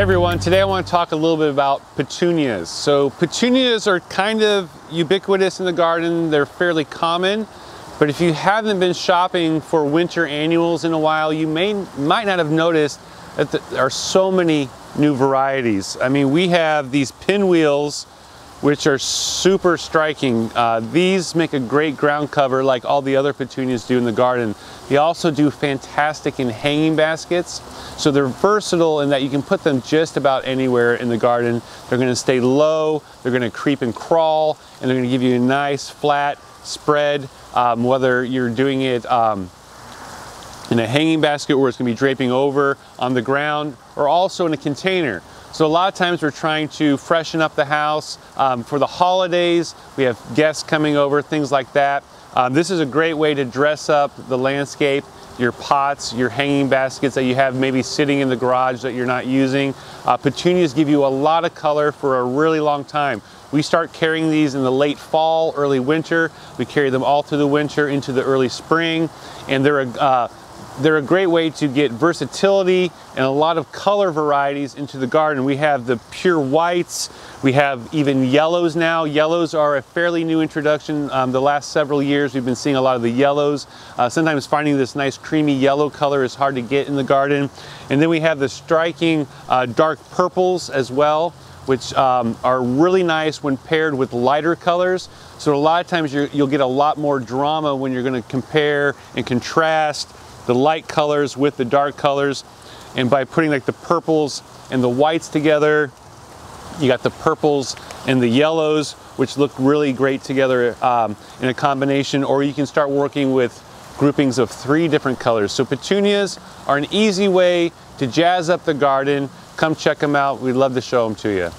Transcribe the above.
Hey everyone, today I want to talk a little bit about petunias. So petunias are kind of ubiquitous in the garden. They're fairly common, but if you haven't been shopping for winter annuals in a while, you might not have noticed that there are so many new varieties. I mean, we have these pinwheels, which are super striking. These make a great ground cover like all the other petunias do in the garden. They also do fantastic in hanging baskets. So they're versatile in that you can put them just about anywhere in the garden. They're gonna stay low, they're gonna creep and crawl, and they're gonna give you a nice flat spread, whether you're doing it in a hanging basket where it's gonna be draping over on the ground, or also in a container. So a lot of times we're trying to freshen up the house for the holidays. We have guests coming over, things like that. This is a great way to dress up the landscape, your pots, your hanging baskets that you have maybe sitting in the garage that you're not using. Petunias give you a lot of color for a really long time. We start carrying these in the late fall, early winter. We carry them all through the winter into the early spring, and they're a great way to get versatility and a lot of color varieties into the garden. We have the pure whites, we have even yellows now. Yellows are a fairly new introduction. The last several years we've been seeing a lot of the yellows. Sometimes finding this nice creamy yellow color is hard to get in the garden. And then we have the striking dark purples as well, which are really nice when paired with lighter colors. So a lot of times you'll get a lot more drama when you're going to compare and contrast the light colors with the dark colors. And by putting like the purples and the whites together, you got the purples and the yellows, which look really great together in a combination. Or you can start working with groupings of 3 different colors. So petunias are an easy way to jazz up the garden. Come check them out. We'd love to show them to you.